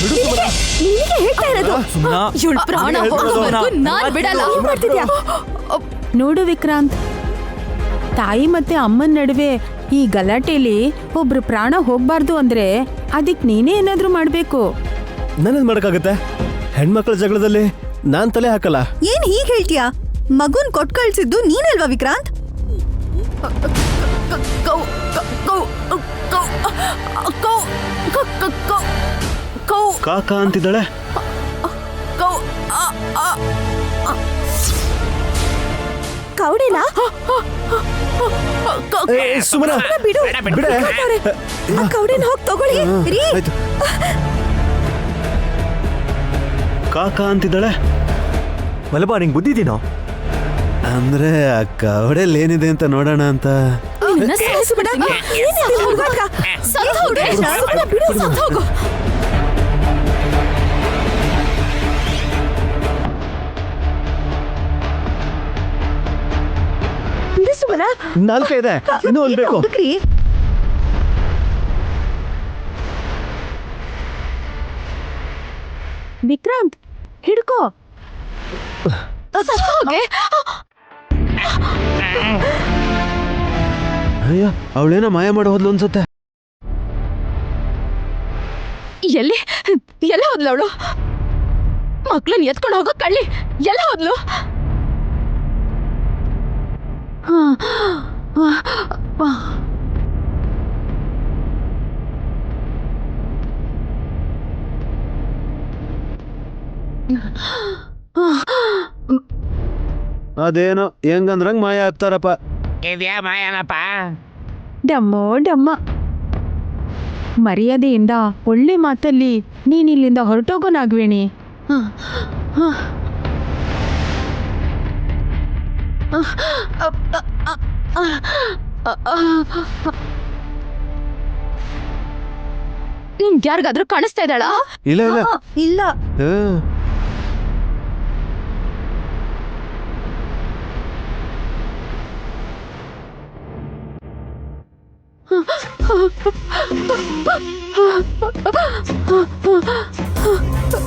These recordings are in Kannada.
ನಿನಗೆ ಹೇಳ್ತಾ ಇರೋದು ಇವಳ ಪ್ರಾಣ ಹೋಗೋವರೆಗೂ ನಾನ್ ಬಿಡಲ್ಲ. ಏನ್ ಮಾಡ್ತಿದ್ಯಾ? ನೋಡು ವಿಕ್ರಾಂತ್, ತಾಯಿ ಮತ್ತೆ ಅಮ್ಮನ ನಡುವೆ ಈ ಗಲಾಟೆಲಿ ಒಬ್ರು ಪ್ರಾಣ ಹೋಗ್ಬಾರ್ದು ಅಂದ್ರೆ ಅದಕ್ಕೆ ನೀನೇ ಏನಾದ್ರೂ ಮಾಡ್ಬೇಕು. ನಾನೇನ್ ಮಾಡಕ್ಕಾಗತ್ತೆ? ಹೆಣ್ಮಕ್ಳ ಜಗಳದಲ್ಲಿ ನಾನ್ ತಲೆ ಹಾಕಲ್ಲ. ಏನ್ ಹೀಗ್ ಹೇಳ್ತೀಯಾ? ಮಗುನ್ ಕೊಟ್ ಕಳ್ಸಿದ್ದು ನೀನಲ್ವಾ ವಿಕ್ರಾಂತ್? ಕಾಕ ಅಂತಿದ್ದಾಳೆ. ಕೌಡಿನ ಸುಮನ ಬಿಡು. ಬಿಡೆ. ಕೌಡಿನ ಹೋಗ್ ತಗೊಳ್ಳಿ ರೀ. ಆಯ್ತು. ಕಾಕ ಅಂತಿದ್ದಾಳೆ. ಮಲಬಾ, ನಿಂಗೆ ಬುದ್ಧಿದ್ದೀನೋ? ಅಂದ್ರೆ ಆ ಕವಡೆಲ್ ಏನಿದೆ ಅಂತ ನೋಡೋಣ ಅಂತ. ನಾಲ್ಕೇ ಇದೆ, ಇನ್ನೂ ಒಂದು ಬೇಕು. ವಿಕ್ರಾಂತ್ ಹಿಡ್ಕೋ. ಅಯ್ಯ, ಅವಳೇನೋ ಮಾಯ ಮಾಡಿ ಹೋದ್ಲು ಅನ್ಸುತ್ತೆ. ಎಲ್ಲಿ ಎಲ್ಲ ಹೋದ್ಲು ಅವಳು? ಮಕ್ಳನ್ನ ಎತ್ಕೊಂಡು ಹೋಗೋ ಕಳ್ಳಿ ಎಲ್ಲ ಹೋದ್ಲು? ಅದೇನೋ ಹೆಂಗಂದ್ರಂಗ್ ಮಾಯ ಆಗ್ತಾರಪ್ಪ. ಇದ್ಯಾ ಮಾಯನಪ್ಪ? ಡಮ್ಮೋ ಡಮ್ಮ. ಮರ್ಯಾದೆಯಿಂದ ಒಳ್ಳೆ ಮಾತಲ್ಲಿ ನೀನ್ ಇಲ್ಲಿಂದ ಹೊರಟೋಗೋ ನಾಗವೇಣಿ. ನಿಮ್ಗೆ ಯಾರಿಗಾದ್ರೂ ಕಾಣಿಸ್ತಾ ಇದ್ದಾಳ? ಇಲ್ಲ ಇಲ್ಲ ಇಲ್ಲ.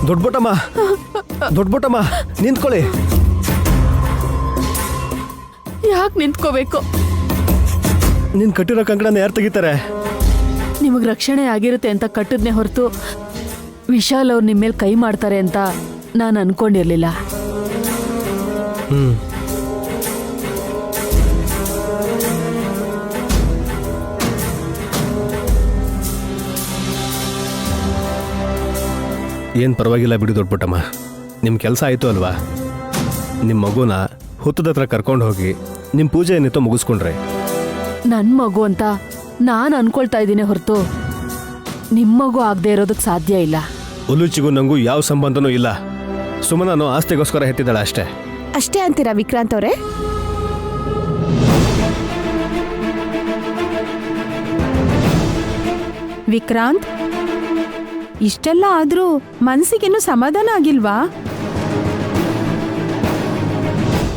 ದೊಡ್ಡಬೊಟ್ಟಮ್ಮ, ದೊಡ್ಡಬೊಟ್ಟಮ್ಮ ನಿಂತ್ಕೊಳ್ಳಿ. ಯಾಕೆ ನಿಂತ್ಕೋಬೇಕು? ನಿನ್ ಕಟ್ಟಿರೋ ಕಂಕಣನ ಯಾರು ತೆಗಿತಾರೆ? ನಿಮಗ್ ರಕ್ಷಣೆ ಆಗಿರುತ್ತೆ ಅಂತ ಕಟ್ಟಿದ್ನೆ ಹೊರತು ವಿಶಾಲ್ ಅವ್ರು ನಿಮ್ಮ ಮೇಲೆ ಕೈ ಮಾಡ್ತಾರೆ ಅಂತ ನಾನು ಅನ್ಕೊಂಡಿರ್ಲಿಲ್ಲ. ಏನು ಪರವಾಗಿಲ್ಲ ಬಿಡಿ ದೊಡ್ಡಬೊಟ್ಟಮ್ಮ, ನಿಮ್ಮ ಕೆಲಸ ಆಯಿತು ಅಲ್ವಾ? ನಿಮ್ಮ ಮಗುನ ಹುತ್ತದ ಹತ್ರ ಕರ್ಕೊಂಡು ಹೋಗಿ ನಿಮ್ಮ ಪೂಜೆ ಏನಿತ್ತೋ ಮುಗಿಸ್ಕೊಂಡ್ರೆ. ನನ್ನ ಮಗು ಅಂತ ನಾನು ಅನ್ಕೊಳ್ತಾ ಇದ್ದೀನಿ ಹೊರತು ನಿಮ್ಮ ಮಗು ಆಗದೆ ಇರೋದಕ್ಕೆ ಸಾಧ್ಯ ಇಲ್ಲ. ಉಲುಚಿಗೂ ನಂಗೂ ಯಾವ ಸಂಬಂಧನೂ ಇಲ್ಲ. ಸುಮನನು ಆಸ್ತಿಗೋಸ್ಕರ ಹೆತ್ತಿದ್ದಾಳೆ ಅಷ್ಟೇ. ಅಷ್ಟೇ ಅಂತೀರಾ ವಿಕ್ರಾಂತ್ ಅವರೇ? ವಿಕ್ರಾಂತ್, ಇಷ್ಟೆಲ್ಲ ಆದ್ರೂ ಮನ್ಸಿಗೇನು ಸಮಾಧಾನ ಆಗಿಲ್ವಾ?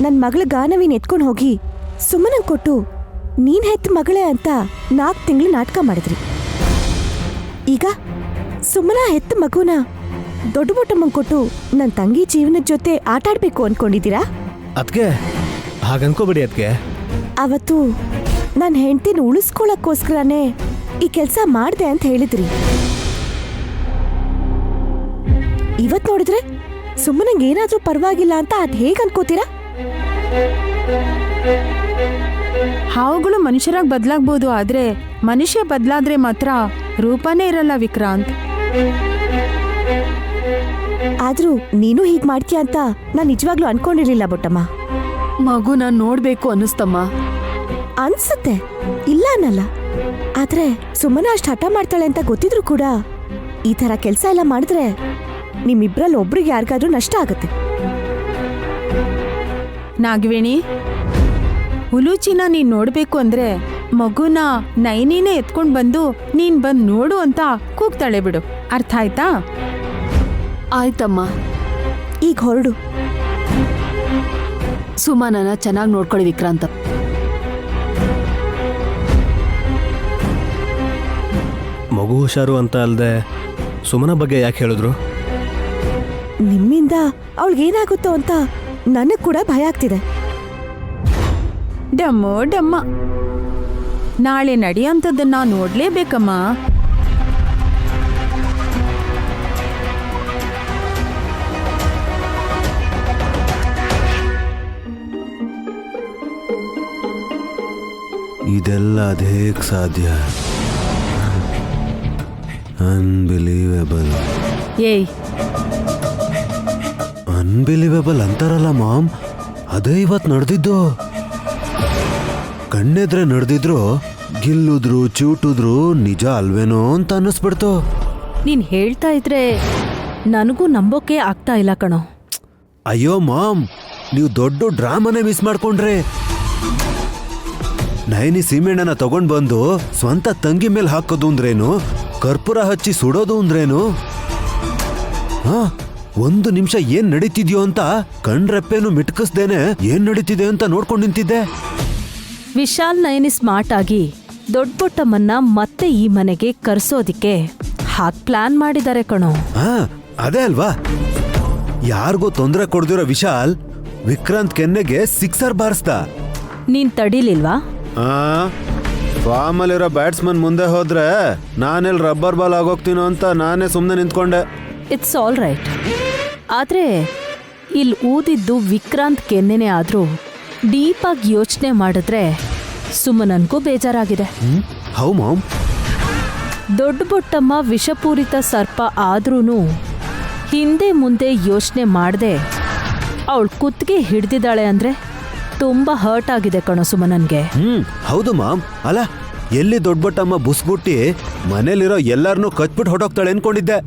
ನನ್ ಮಗಳ ಗಾನವಿನ್ ಎತ್ಕೊಂಡು ಹೋಗಿ ಸುಮ್ಮನಂಗ್ ಕೊಟ್ಟು ನೀನ್ ಹೆತ್ತ ಮಗಳೇ ಅಂತ 4 ತಿಂಗಳು ನಾಟಕ ಮಾಡಿದ್ರಿ. ಈಗ ಸುಮ್ಮನ ಹೆತ್ತ ಮಗುನ ದೊಡ್ಡಬೊಟ್ಟಮ್ಮಂಗ್ ಕೊಟ್ಟು ನನ್ನ ತಂಗಿ ಜೀವನದ ಜೊತೆ ಆಟಾಡ್ಬೇಕು ಅನ್ಕೊಂಡಿದ್ದೀರಾ? ಅದಕ್ಕೆ ಹಾಗನ್ಕೋಬೇಡಿ. ಅದಕ್ಕೆ ಅವತ್ತು ನನ್ನ ಹೆಂಡತಿನ ಉಳಿಸ್ಕೊಳಕ್ಕೋಸ್ಕರನೇ ಈ ಕೆಲಸ ಮಾಡ್ದೆ ಅಂತ ಹೇಳಿದ್ರಿ. ಇವತ್ ನೋಡಿದ್ರೆ ಸುಮ್ಮನಂಗೆ ಏನಾದ್ರೂ ಪರವಾಗಿಲ್ಲ ಅಂತ ಅದ್ ಹೇಗ್ ಅನ್ಕೋತೀರಾ? ಹಾವುಗಳು ಮನುಷ್ಯರಾಗಿ ಬದಲಾಗ್ಬೋದು, ಆದ್ರೆ ಮನುಷ್ಯ ಬದಲಾದ್ರೆ ಮಾತ್ರ ರೂಪನೇ ಇರಲ್ಲ ವಿಕ್ರಾಂತ್. ಆದ್ರೂ ನೀನು ಹೀಗ್ ಮಾಡ್ತೀಯ ಅಂತ ನಾನ್ ನಿಜವಾಗ್ಲೂ ಅನ್ಕೊಂಡಿರ್ಲಿಲ್ಲ ಬೊಟ್ಟಮ್ಮ. ಮಗು ನಾನು ನೋಡ್ಬೇಕು ಅನ್ನಿಸ್ತಮ್ಮ. ಅನ್ಸುತ್ತೆ, ಇಲ್ಲ ಅನ್ನಲ್ಲ. ಆದ್ರೆ ಸುಮ್ಮನೆ ಅಷ್ಟು ಹಠ ಮಾಡ್ತಾಳೆ ಅಂತ ಗೊತ್ತಿದ್ರು ಕೂಡ ಈ ತರ ಕೆಲಸ ಎಲ್ಲ ಮಾಡಿದ್ರೆ ನಿಮ್ಮಿಬ್ರಲ್ಲಿ ಒಬ್ರಿಗೆ ಯಾರಿಗಾದ್ರೂ ನಷ್ಟ ಆಗುತ್ತೆ. ನಾಗವೇಣಿ, ಉಲೂಚಿನ ನೀನ್ ನೋಡ್ಬೇಕು ಅಂದ್ರೆ ಮಗುನ ನೈನಿನೇ ಎತ್ಕೊಂಡ್ ಬಂದು ನೀನ್ ಬಂದ್ ನೋಡು ಅಂತ ಕೂಗ್ತಾಳೆ ಬಿಡು. ಅರ್ಥ ಆಯ್ತಾ? ಆಯ್ತಮ್ಮ. ಈಗ ಹೊರಡು. ಸುಮನನ ಚೆನ್ನಾಗಿ ನೋಡ್ಕೊಳ್ಳಿ ವಿಕ್ರಾಂತ. ಮಗು ಹುಷಾರು ಅಂತ ಅಲ್ಲದೆ ಸುಮನ ಬಗ್ಗೆ ಯಾಕೆ ಹೇಳಿದ್ರು? ನಿಮ್ಮಿಂದ ಅವಳಿಗೇನಾಗುತ್ತೋ ಅಂತ ನನಗ್ ಕೂಡ ಭಯ ಆಗ್ತಿದೆ. ಡಮ್ಮೋ ಡಮ್ಮ, ನಾಳೆ ನಡೆಯೋಂಥದ್ದನ್ನ ನೋಡ್ಲೇಬೇಕಮ್ಮ. ಇದೆಲ್ಲ ಅದೇಕ್ ಸಾಧ್ಯ? ಅನ್ಬಿಲೀವೇಬಲ್. ಏಯ್, ಅನ್ಬಿಲೀವೇಬಲ್ ಅಂತಾರಲ್ಲ ಮಾಮ್, ಅದೇ ಇವತ್ತು ನಡೆದಿದ್ದು. ಕಣ್ಣೆದ್ರೆ ನಡೆದಿದ್ರು, ಗಿಲ್ಲುದ್ರು ಚೂಟುದ್ರು ನಿಜ ಅಲ್ವೇನೋ ಅಂತ ಅನ್ನಿಸ್ಬಿಡ್ತು. ನೀನ್ ಹೇಳ್ತಾ ಇದ್ರೆ ನನಗೂ ನಂಬೋಕೆ ಆಗ್ತಾ ಇಲ್ಲ ಕಣೋ. ಅಯ್ಯೋ ಮಾಮ್, ನೀವು ದೊಡ್ಡ ಡ್ರಾಮಾನೇ ಮಿಸ್ ಮಾಡ್ಕೊಂಡ್ರೆ. ನೈನಿ ಸೀಮೆಣ್ಣನ ತಗೊಂಡ್ ಬಂದು ಸ್ವಂತ ತಂಗಿ ಮೇಲೆ ಹಾಕೋದು ಅಂದ್ರೇನು, ಕರ್ಪೂರ ಹಚ್ಚಿ ಸುಡೋದು ಅಂದ್ರೇನು? ಒಂದು ನಿಮಿಷ ಏನ್ ನಡೀತಿದ್ಯೋ ಅಂತ ಕಣ್ರೆಪ್ಪೇನು ಮಿಟ್ಕಿಸ್ದೇನೆ ಏನ್ ನಡೀತಿದೆ ಅಂತ ನೋಡ್ಕೊಂಡು ನಿಂತಿದ್ದೆ. ವಿಶಾಲ್ ನಯನಿ ಸ್ಮಾರ್ಟ್ ಆಗಿ ದೊಡ್ಡಪುಟ್ಟಮ್ಮನ್ನ ಮತ್ತೆ ಈ ಮನೆಗೆ ಕರ್ಸೋದಿಕ್ಕೆ ಹಾಗ್ ಪ್ಲಾನ್ ಮಾಡಿದ್ದಾರೆ ಕಣೋ. ಅದೇ ಅಲ್ವಾ, ಯಾರಿಗೂ ತೊಂದರೆ ಕೊಡ್ದಿರೋ ವಿಶಾಲ್ ವಿಕ್ರಾಂತ್ ಕೆನ್ನೆಗೆ ಸಿಕ್ಸರ್ ಬಾರಿಸ್ದ. ನೀನ್ ತಡಿಲಿಲ್ವಾ? ಫಾರ್ಮ್ ಅಲ್ಲಿರೋ ಬ್ಯಾಟ್ಸ್ಮನ್ ಮುಂದೆ ಹೋದ್ರೆ ನಾನೆಲ್ಲಿ ರಬ್ಬರ್ ಬಾಲ್ ಆಗೋಗ್ತೀನೋ ಅಂತ ನಾನೇ ಸುಮ್ಮನೆ ನಿಂತ್ಕೊಂಡೆ. It's all right. ಆದ್ರೆ ಇಲ್ಲಿ ಊದಿದ್ದು ವಿಕ್ರಾಂತ್ ಕೆನ್ನೆನೆ ಆದ್ರೂ ಡೀಪಾಗಿ ಯೋಚನೆ ಮಾಡಿದ್ರೆ ಸುಮನನ್ಗೂ ಬೇಜಾರಾಗಿದೆ. How ma'am? ದೊಡ್ಡಬೊಟ್ಟಮ್ಮ ವಿಷಪೂರಿತ ಸರ್ಪ ಆದ್ರೂನು ಹಿಂದೆ ಮುಂದೆ ಯೋಚನೆ ಮಾಡದೆ ಅವಳು ಕುತ್ತಿಗೆ ಹಿಡ್ದಿದ್ದಾಳೆ ಅಂದ್ರೆ ತುಂಬಾ ಹರ್ಟ್ ಆಗಿದೆ ಕಣೋ ಸುಮನನ್ಗೆ. ಹೌದು ಮಾಮ್. ಅಲ್ಲ, ಎಲ್ಲಿ ದೊಡ್ಡಬಟ್ಟಮ್ಮ ಬುಸ್ಗುಟ್ಟಿ ಮನೇಲಿರೋ ಎಲ್ಲಾರನ್ನೂ ಕಚ್ಬಿಟ್ಟು ಹೊಟ್ಟೋಗ್ತಾಳೆ ಅನ್ಕೊಂಡಿದ್ದೆ.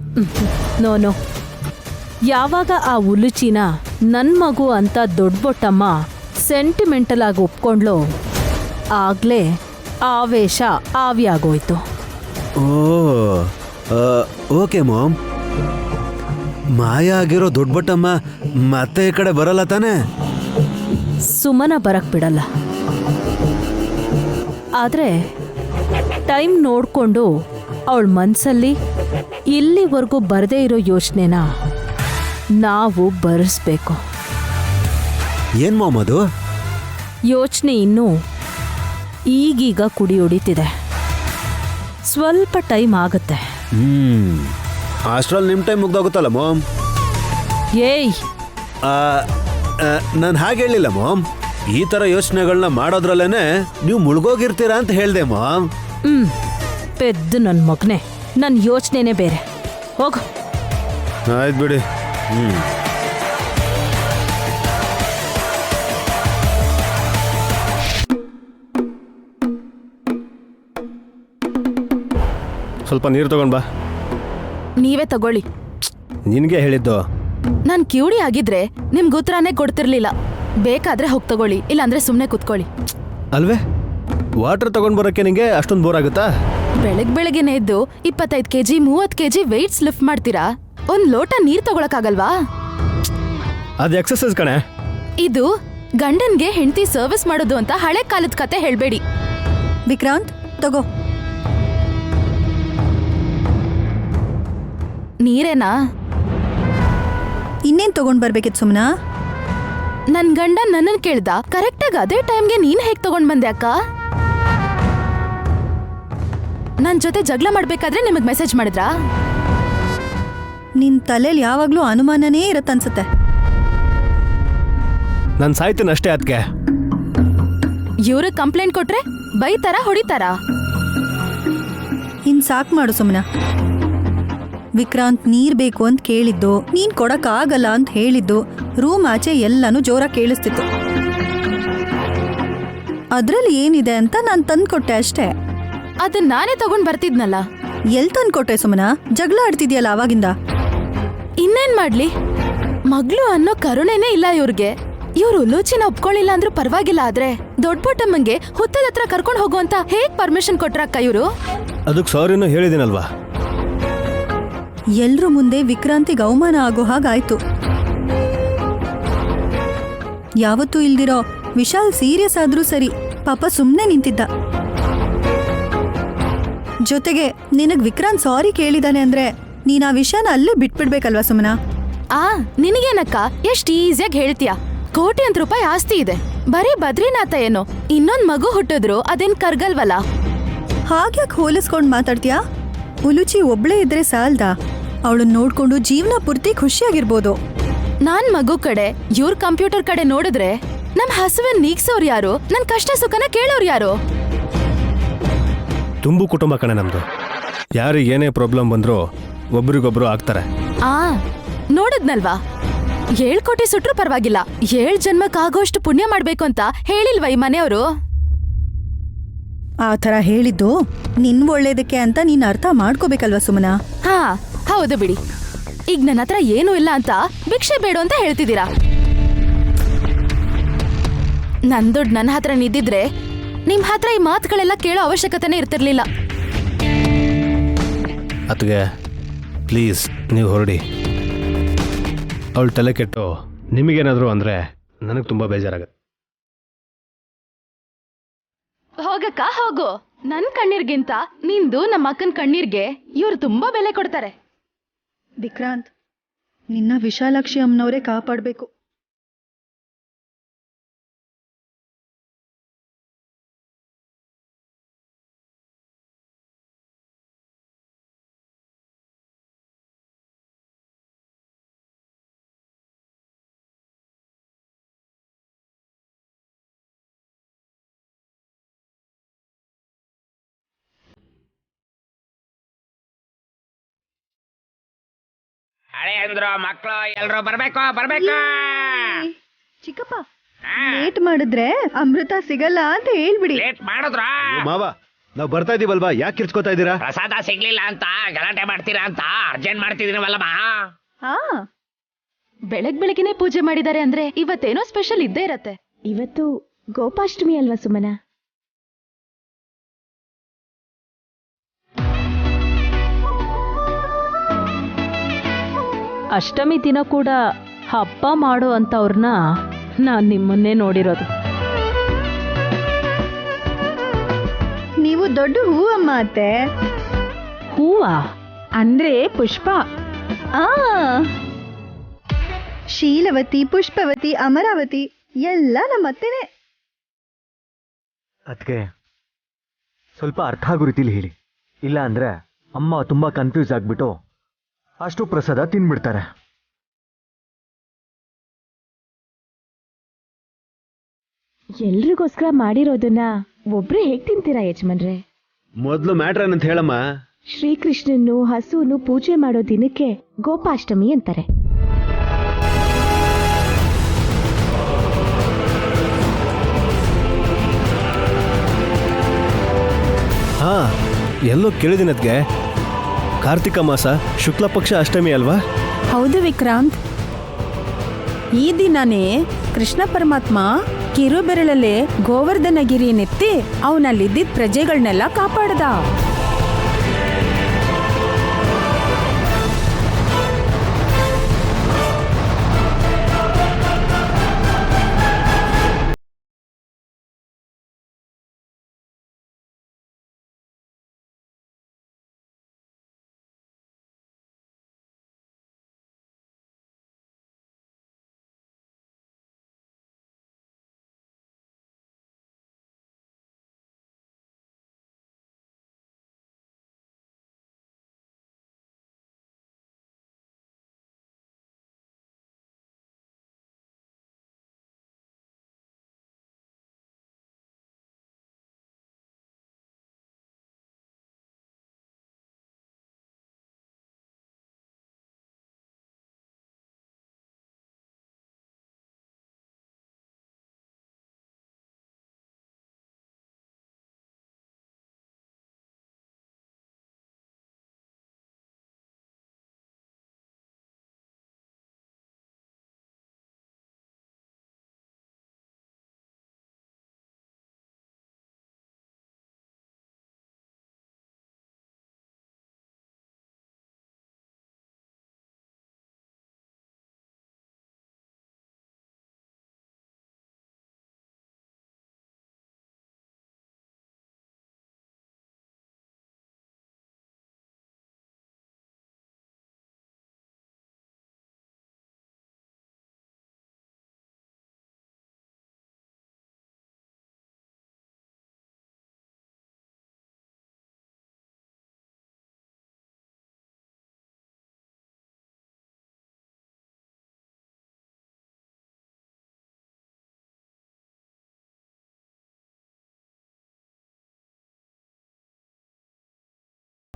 ನೋನೋ, ಯಾವಾಗ ಆ ಉಲುಚಿನ ನನ್ ಮಗು ಅಂತ ದೊಡ್ಡಬೊಟ್ಟಮ್ಮ ಸೆಂಟಿಮೆಂಟಲ್ ಆಗಿ ಒಪ್ಕೊಂಡ್ಲು, ಆಗ್ಲೇ ಆವೇಶ ಆವಿಯಾಗೋಯ್ತು. Okay ma'am. ಮಾಯ ಆಗಿರೋ ದೊಡ್ಡಬಟ್ಟಮ್ಮ ಮತ್ತೆ ಈ ಕಡೆ ಬರಲ್ಲ ತಾನೆ? ಸುಮನ ಬರಕ್ ಬಿಡಲ್ಲ. ಆದ್ರೆ ಟೈಮ್ ನೋಡ್ಕೊಂಡು ಅವಳ ಮನ್ಸಲ್ಲಿ ಇಲ್ಲಿವರೆಗೂ ಬರದೇ ಇರೋ ಯೋಚನೆನ ನಾವು ಬರೆಸ್ಬೇಕು. ಏನ್ ಮಾಮ್ ಅದು? ಯೋಚನೆ ಇನ್ನೂ ಈಗೀಗ ಕುಡಿ ಹೊಡಿತಿದೆ. ಸ್ವಲ್ಪ ಟೈಮ್ ಆಗತ್ತೆ. ಅಷ್ಟ್ರಲ್ಲಿ ನಿಮ್ ಟೈಮ್ ಮುಗ್ದೋಗುತ್ತಲ್ಲ ಮಾಮ್. ಏಯ್, ನಾನು ಹಾಗೆ ಹೇಳಿಲ್ಲ ಮಾಮ್. ಈ ತರ ಯೋಚನೆಗಳನ್ನ ಮಾಡೋದ್ರಲ್ಲೇನೆ ನೀವು ಮುಳುಗೋಗಿರ್ತೀರಾ ಅಂತ ಹೇಳ್ದೆ ಮಾಮ್. ಪೆದ್ದು ನನ್ ಮಗನೆ, ನನ್ ಯೋಚನೆನೇ ಬೇರೆ. ಹೋಗು. ಆಯ್ತು ಬಿಡಿ. ಸ್ವಲ್ಪ ನೀರು ತಗೊಂಡ್ ಬಾ. ನೀವೇ ತಗೊಳ್ಳಿ. ನಿನಗೆ ಹೇಳಿದ್ದು. ನಾನ್ ಕಿವುಡಿ ಆಗಿದ್ರೆ ನಿಮ್ಗೆ ಉತ್ತರನೇ ಕೊಡ್ತಿರ್ಲಿಲ್ಲ. ಬೇಕಾದ್ರೆ ಹೋಗಿ ತಗೊಳ್ಳಿ, ಇಲ್ಲಾಂದ್ರೆ ಸುಮ್ಮನೆ ಕುತ್ಕೊಳ್ಳಿ. ಅಲ್ವೇ, ವಾಟರ್ ತಗೊಂಡ್ ಬರೋಕ್ಕೆ ನಿಂಗೆ ಅಷ್ಟೊಂದು ಬೋರ್ ಆಗುತ್ತಾ? ಬೆಳಗ್ಗೆನೆ ಎದ್ದು 25 kg 30 kg ವೆಯ್ಟ್ಸ್ ಲಿಫ್ಟ್ ಮಾಡ್ತೀರಾ, ಒಂದ್ ಲೋಟ ನೀರ್ ತಗೊಳಕ್ಕಾಗಲ್ವಾ? ಅದು ಎಕ್ಸರ್ಸೈಸ್ ಕಣೆ. ಇದು ಗಂಡನ್ಗೆ ಹೆಂಡತಿ ಸರ್ವಿಸ್ ಮಾಡೋದು ಅಂತ ಹಳೆ ಕಾಲದ ಕತೆ ಹೇಳ್ಬೇಡಿ. ವಿಕ್ರಾಂತ್, ತಗೋ. ನೀರೇನಾ? ಇನ್ನೇನ್ ತಗೊಂಡ್ ಬರ್ಬೇಕಿತ್ತು ಸುಮ್ನಾ? ನನ್ ಗಂಡ ನನ್ನನ್ ಕೇಳ್ದ, ಕರೆಕ್ಟಾಗಿ ಅದೇ ಟೈಮ್ಗೆ ನೀನ್ ಹೇಗ್ ತಗೊಂಡ್ ಬಂದೆ ಅಕ್ಕ? ನನ್ ಜೊತೆ ಜಗಳ ಮಾಡ್ಬೇಕಾದ್ರೆ ನಿಮಗ್ ಮೆಸೇಜ್ ಮಾಡಿದ್ರಾ? ನಿನ್ ತಲೆಲ್ ಯಾವಾಗ್ಲೂ ಅನುಮಾನನೇ ಇರತ್ತನ್ಸುತ್ತೆ. ನಾನು ಸಾಯ್ತೀನಿ ಅಷ್ಟೇ. ಅದಕ್ಕೆ ಇವ್ರಿಗೆ ಕಂಪ್ಲೇಂಟ್ ಕೊಟ್ರೆ ಬೈತಾರ ಹೊಡಿತಾರ? ಇನ್ ಸಾಕ್ ಮಾಡು ಸುಮ್ನ. ವಿಕ್ರಾಂತ್ ನೀರ್ ಬೇಕು ಅಂತ ಕೇಳಿದ್ದು, ನೀನ್ ಕೊಡಕ್ ಆಗಲ್ಲ ಅಂತ ಹೇಳಿದ್ದು, ರೂಮ್ ಆಚೆ ಎಲ್ಲಾನು ಜೋರ ಕೇಳಿಸ್ತಿತ್ತು. ಅದ್ರಲ್ಲಿ ಏನಿದೆ ಅಂತ ನಾನ್ ತಂದ್ಕೊಟ್ಟೆ ಅಷ್ಟೇ. ಅದನ್ನ ನಾನೇ ತಗೊಂಡ್ ಬರ್ತಿದ್ನಲ್ಲ. ಎಲ್ ತಂದ್ಕೊಟ್ಟೆ ಸುಮ್ನ? ಜಗಳ ಆಡ್ತಿದ್ಯಲ್ಲ ಅವಾಗಿಂದ. ಇನ್ನೇನ್ ಮಾಡ್ಲಿ, ಮಗ್ಳು ಅನ್ನೋ ಕರುಣೆನೇ ಇಲ್ಲ ಇವ್ರಿಗೆ. ಇವ್ರು ಉಲೂಚಿನ ಒಪ್ಕೊಳ್ಳಿಲ್ಲ ಅಂದ್ರೂ ಪರವಾಗಿಲ್ಲ, ಆದ್ರೆ ದೊಡ್ಡಪುಟ್ಟಮ್ಮಂಗೆ ಹುತ್ತದ ಹತ್ರ ಕರ್ಕೊಂಡು ಹೋಗುವಂತ ಹೇಗ್ ಪರ್ಮಿಷನ್ ಕೊಟ್ರಕ್ಕ ಇವ್ರು? ಅದಕ್ಕೆ ಸಾರಿನೂ ಹೇಳಿದ್ದೀನಲ್ವಾ. ಎಲ್ರೂ ಮುಂದೆ ವಿಕ್ರಾಂತಿಗೆ ಅವಮಾನ ಆಗೋ ಹಾಗಾಯ್ತು. ಯಾವತ್ತೂ ಇಲ್ದಿರೋ ವಿಶಾಲ್ ಸೀರಿಯಸ್ ಆದ್ರೂ ಸರಿ, ಪಾಪ ಸುಮ್ನೆ ನಿಂತಿದ್ದ. ಜೊತೆಗೆ ನಿನಗ್ ವಿಕ್ರಾಂತ್ ಸಾರಿ ಕೇಳಿದಾನೆ ಅಂದ್ರೆ ನೀನ್ ಆ ವಿಷಯನ ಅಲ್ಲೇ ಬಿಟ್ಬಿಡ್ಬೇಕಲ್ವಾ ಸುಮನ. ಆ ನಿನಗೇನಕ್ಕ ಎಷ್ಟ್ ಈಸಿಯಾಗಿ ಹೇಳ್ತೀಯ. ಕೋಟ್ಯಂತ ರೂಪಾಯಿ ಆಸ್ತಿ ಇದೆ, ಬರೀ ಬದ್ರಿನಾಥ ಏನೋ ಇನ್ನೊಂದ್ ಮಗು ಹುಟ್ಟಿದ್ರು ಅದೇನ್ ಕರ್ಗಲ್ವಲ್ಲ. ಹಾಗ್ಯಾಕ್ ಹೋಲಿಸ್ಕೊಂಡ್ ಮಾತಾಡ್ತೀಯಾ? ಉಲುಚಿ ಒಬ್ಳೇ ಇದ್ರೆ ಸಾಲ್ದಾ? ಅವಳನ್ನ ನೋಡ್ಕೊಂಡು ಜೀವನ ಪೂರ್ತಿ ಖುಷಿಯಾಗಿರ್ಬೋದು. ನಾನ್ ಮಗು ಕಡೆ ಇವ್ರ ಕಂಪ್ಯೂಟರ್ ಕಡೆ ನೋಡಿದ್ರೆ ನಮ್ ಹಸುವನ್ ನೀಗ್ಸೋರ್ ಯಾರು, ನನ್ ಕಷ್ಟ ಸುಖನ ಕೇಳೋರ್ ಯಾರು? ತುಂಬು ಕುಟುಂಬ ಕಣೆ ನಮ್ದು. ಯಾರಿಗೆ ಏನೇ ಪ್ರಾಬ್ಲಮ್ ಬಂದ್ರೂ ಒಬ್ರಿಗೊಬ್ರು ಆಗ್ತಾರೆ. ಆ ನೋಡಿದ್ನಲ್ವಾ, 7 ಕೋಟಿ ಸುಟ್ರು ಪರವಾಗಿಲ್ಲ, 7 ಜನ್ಮಕ್ಕಾಗೋಷ್ಟು ಪುಣ್ಯ ಮಾಡ್ಬೇಕು ಅಂತ ಹೇಳಿಲ್ವಾ ಈ ಮನೆಯವರು? ಆ ಥರ ಹೇಳಿದ್ದು ನಿನ್ ಒಳ್ಳೇದಕ್ಕೆ ಅಂತ ನೀನ್ ಅರ್ಥ ಮಾಡ್ಕೋಬೇಕಲ್ವಾ ಸುಮನ. ಹಾ ಹೌದು ಬಿಡಿ. ಈಗ ನನ್ನ ಹತ್ರ ಏನೂ ಇಲ್ಲ ಅಂತ ಭಿಕ್ಷೆ ಬೇಡು ಅಂತ ಹೇಳ್ತಿದ್ದೀರಾ. ನನ್ ದುಡ್ಡು ನನ್ನ ಹತ್ರ ನಿದ್ದಿದ್ರೆ ನಿಮ್ ಹತ್ರ ಈ ಮಾತುಗಳೆಲ್ಲ ಕೇಳೋ ಅವಶ್ಯಕತೆನೇ ಇರ್ತಿರ್ಲಿಲ್ಲ. ಅತ್ಗೆ ಪ್ಲೀಸ್ ನೀವು ಹೊರಡಿ. ಅವಳು ತಲೆ ಕೆಟ್ಟು ನಿಮಗೇನಾದರೂ ಅಂದರೆ ನನಗೆ ತುಂಬ ಬೇಜಾರಾಗುತ್ತೆ. ಹೋಗಕ್ಕ ಹೋಗು. ನನ್ ಕಣ್ಣೀರ್ಗಿಂತ ನಿಂದು ನಮ್ಮ ಅಕ್ಕನ ಕಣ್ಣೀರ್ಗೆ ಇವ್ರು ತುಂಬಾ ಬೆಲೆ ಕೊಡ್ತಾರೆ. ವಿಕ್ರಾಂತ್, ನಿನ್ನ ವಿಶಾಲಾಕ್ಷಿ ಅಮ್ಮನವರೇ ಕಾಪಾಡ್ಬೇಕು. ಹಳೆ ಅಂದ್ರು ಮಕ್ಕಳು ಎಲ್ರು ಬರ್ಬೇಕು ಬರ್ಬೇಕು. ಚಿಕ್ಕಪ್ಪ, ಲೇಟ್ ಮಾಡಿದ್ರೆ ಅಮೃತ ಸಿಗಲ್ಲ ಅಂತ ಹೇಳ್ಬಿಡಿ. ಲೇಟ್ ಮಾಡಿದ್ರ ಮಾವ, ನಾವು ಬರ್ತಾ ಇದೀವಲ್ವಾ, ಯಾಕೆ ಕಿರ್ಚ್ಕೋತಾ ಇದ್ದೀರಾ? ಪ್ರಸಾದ ಸಿಗ್ಲಿಲ್ಲ ಅಂತ ಗಲಾಟೆ ಮಾಡ್ತೀರಾ ಅಂತ ಅರ್ಜೆಂಟ್ ಮಾಡ್ತಿದೀನವಲ್ಲಮ್ಮ. ಹಾ, ಬೆಳಗ್ಗೆನೆ ಪೂಜೆ ಮಾಡಿದ್ದಾರೆ ಅಂದ್ರೆ ಇವತ್ತೇನೋ ಸ್ಪೆಷಲ್ ಇದ್ದೇ ಇರತ್ತೆ. ಇವತ್ತು ಗೋಪಾಷ್ಟಮಿ ಅಲ್ವಾ ಸುಮನ? ಅಷ್ಟಮಿ ದಿನ ಕೂಡ ಹಬ್ಬ ಮಾಡೋ ಅಂಥವ್ರನ್ನ ನಾನು ನಿಮ್ಮನ್ನೇ ನೋಡಿರೋದು. ನೀವು ದೊಡ್ಡ ಹೂವಮ್ಮ ಅತ್ತೆ. ಹೂವ ಅಂದ್ರೆ ಪುಷ್ಪ. ಆ ಶೀಲವತಿ, ಪುಷ್ಪವತಿ, ಅಮರಾವತಿ ಎಲ್ಲ ನಮ್ಮ ಅತ್ತೆನೇ. ಅದಕ್ಕೆ ಸ್ವಲ್ಪ ಅರ್ಥ ಆಗೋ ರೀತಿಲಿ ಹೇಳಿ, ಇಲ್ಲ ಅಂದ್ರೆ ಅಮ್ಮ ತುಂಬಾ ಕನ್ಫ್ಯೂಸ್ ಆಗ್ಬಿಟ್ಟು ಅಷ್ಟು ಪ್ರಸಾದ ತಿನ್ಬಿಡ್ತಾರೆ. ಎಲ್ರಿಗೋಸ್ಕರ ಮಾಡಿರೋದನ್ನ ಒಬ್ರೇ ಹೇಗ್ ತಿಂತೀರಾ ಯಜಮಾನ್ರೆ? ಮೊದಲು ಮ್ಯಾಟ್ರ್ ಏನಂತ ಹೇಳಮ್ಮ. ಶ್ರೀಕೃಷ್ಣನ್ನು ಹಸುವನ್ನು ಪೂಜೆ ಮಾಡೋ ದಿನಕ್ಕೆ ಗೋಪಾಷ್ಟಮಿ ಅಂತಾರೆ. ಹಾ, ಎಲ್ಲೋ ಕೇಳಿದಿನದ್ಗೆ. ಕಾರ್ತಿಕ ಮಾಸ ಶುಕ್ಲ ಪಕ್ಷ ಅಷ್ಟಮಿ ಅಲ್ವಾ? ಹೌದು ವಿಕ್ರಾಂತ್, ಈ ದಿನನೇ ಕೃಷ್ಣ ಪರಮಾತ್ಮ ಕಿರುಬೆರಳಲ್ಲೇ ಗೋವರ್ಧನಗಿರಿನೆತ್ತಿ ಅವನಲ್ಲಿದ್ದಿದ್ದ ಪ್ರಜೆಗಳನ್ನೆಲ್ಲ ಕಾಪಾಡ್ದ.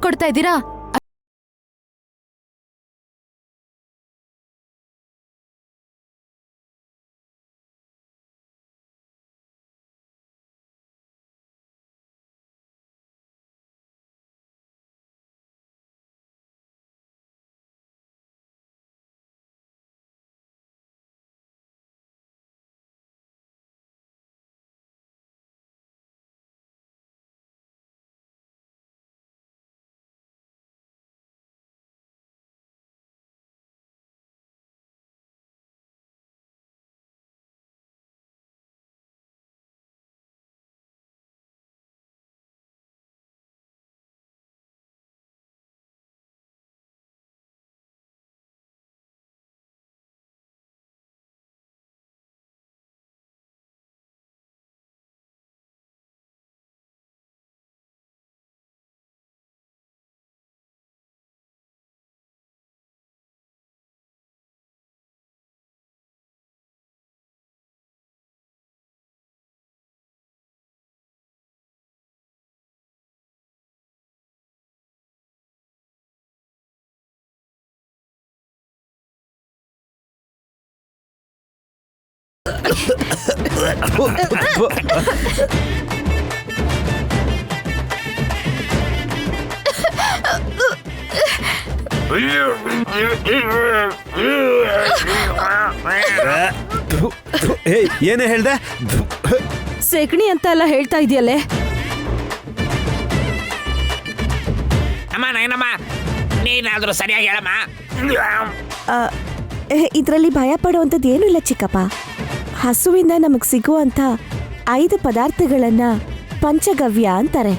ಕೊಡ್ತಾ ಇದ್ದೀರಾ? ಏನೇ ಹೇಳ್ದೆ? ಸೆಗಣಿ ಅಂತ ಎಲ್ಲ ಹೇಳ್ತಾ ಇದೆಯಲ್ಲೇ. ಅಮ್ಮ ನೈನಮ್ಮ, ನೀನಾದ್ರೂ ಸರಿಯಾಗಿ ಹೇಳಮ್ಮ. ಇದರಲ್ಲಿ ಭಯ ಪಡುವಂಥದ್ದು ಏನೂ ಇಲ್ಲ ಚಿಕ್ಕಪ್ಪ. ಹಸುವಿಂದ ನಮಗ್ ಸಿಗುವಂತ 5 ಪದಾರ್ಥಗಳನ್ನ ಪಂಚಗವ್ಯ ಅಂತಾರೆ.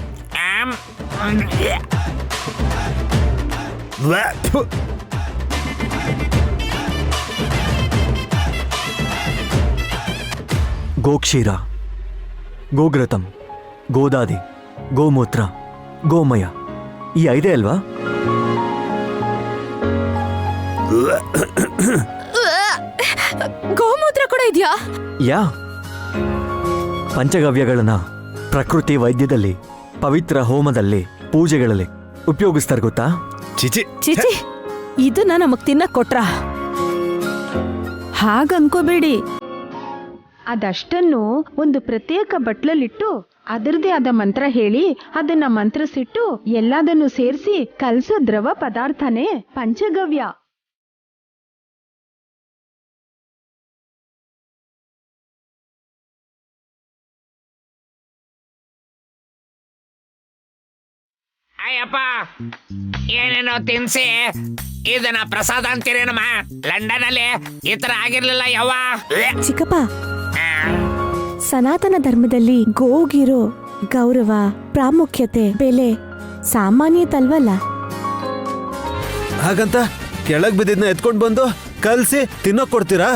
ಗೋಕ್ಷೀರ, ಗೋಘೃತಂ, ಗೋದಾದಿ, ಗೋಮೂತ್ರ, ಗೋಮಯ, ಈ 5 ಅಲ್ವಾ? ಗೋಮೂತ್ರ ಕೂಡ ಇದೆಯಾ? ಯಾ, ಪಂಚಗವ್ಯಗಳನ್ನ ಪ್ರಕೃತಿ ವೈದ್ಯದಲ್ಲಿ, ಪವಿತ್ರ ಹೋಮದಲ್ಲಿ, ಪೂಜೆಗಳಲ್ಲಿ ಉಪಯೋಗಿಸ್ತಾರೆ ಗೊತ್ತಾ? ಚಿಚಿ ಚಿಚಿ, ಇದನ್ನ ನಮಗ್ ತಿನ್ನಕ್ ಕೊಟ್ರ? ಹಾಗನ್ಕೋಬೇಡಿ. ಅದಷ್ಟನ್ನು ಒಂದು ಪ್ರತ್ಯೇಕ ಬಟ್ಲಲ್ಲಿಟ್ಟು ಅದರದೇ ಆದ ಮಂತ್ರ ಹೇಳಿ ಅದನ್ನ ಮಂತ್ರಸಿಟ್ಟು ಎಲ್ಲದನ್ನು ಸೇರಿಸಿ ಕಲ್ಸೋ ದ್ರವ ಪದಾರ್ಥನೇ ಪಂಚಗವ್ಯ. ಅಯ್ಯಪ್ಪ, ಏನೇನೋ ತಿನ್ಸಿ ಇದನ್ನ ಪ್ರಸಾದ ಅಂತೀರೇನಮ್ಮ? ಲಂಡನ್ ಅಲ್ಲಿ ಈ ತರ ಆಗಿರ್ಲಿಲ್ಲ ಯವ್ವ. ಚಿಕ್ಕಪ್ಪ, ಸನಾತನ ಧರ್ಮದಲ್ಲಿ ಗೋಗಿರೋ ಗೌರವ, ಪ್ರಾಮುಖ್ಯತೆ, ಬೆಲೆ ಸಾಮಾನ್ಯತಲ್ವಲ್ಲ. ಹಾಗಂತ ಕೆಳಗ್ ಬಿದ್ದಿದ್ನ ಎತ್ಕೊಂಡ್ ಬಂದು ಕಲ್ಸಿ ತಿನ್ನೋಕ್ ಕೊಡ್ತೀರಾ?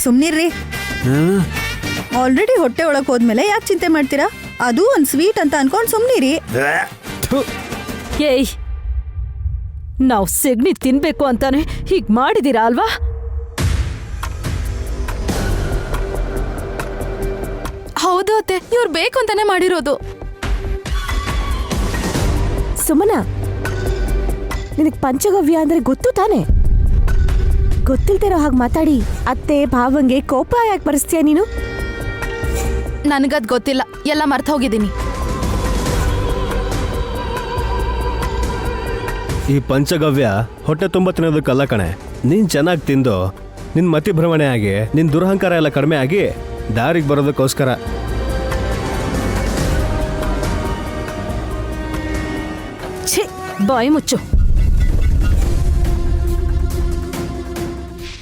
ಸುಮ್ನಿರ್ರಿ. ಆಲ್ರೆಡಿ ಹೊಟ್ಟೆ ಒಳಕ್ ಹೋದ್ಮೇಲೆ ಯಾಕೆ ಚಿಂತೆ ಮಾಡ್ತೀರಾ? ಅದು ಒಂದ್ ಸ್ವೀಟ್ ಅಂತ ಅನ್ಕೊಂಡ್ ಸುಮ್ನಿರಿ. ಏಯ್, ನಾವ್ ಸೆಗಣಿ ತಿನ್ಬೇಕು ಅಂತಾನೆ ಹೀಗ್ ಮಾಡಿದೀರಾ ಅಲ್ವಾ? ಹೌದು ಅತ್ತೆ, ಇವ್ರು ಬೇಕು ಅಂತಾನೆ ಮಾಡಿರೋದು. ಸುಮನ, ನಿನಗ್ ಪಂಚಗವ್ಯ ಅಂದ್ರೆ ಗೊತ್ತು ತಾನೆ? ಗೊತ್ತಿಲ್ದಿರೋ ಹಾಗೆ ಮಾತಾಡಿ ಅತ್ತೆ ಭಾವಂಗೆ ಕೋಪ ಯಾಕೆ ಬರೆಸ್ತೀಯ ನೀನು? ನನಗದ್ ಗೊತ್ತಿಲ್ಲ, ಎಲ್ಲ ಮರ್ತ ಹೋಗಿದ್ದೀನಿ. ಈ ಪಂಚಗವ್ಯ ಹೊಟ್ಟೆ ತುಂಬ ತಿನ್ನೋದಕ್ಕಲ್ಲ ಕಣೆ. ನೀನ್ ಚೆನ್ನಾಗಿ ತಿಂದು ನಿನ್ ಮತಿ ಭ್ರಮಣೆ ಆಗಿ ನಿನ್ ದುರಹಂಕಾರ ಎಲ್ಲ ಕಡಿಮೆ ಆಗಿ ದಾರಿಗೆ ಬರೋದಕ್ಕೋಸ್ಕರ. ಛೀ, ಬಾಯಿ ಮುಚ್ಚು.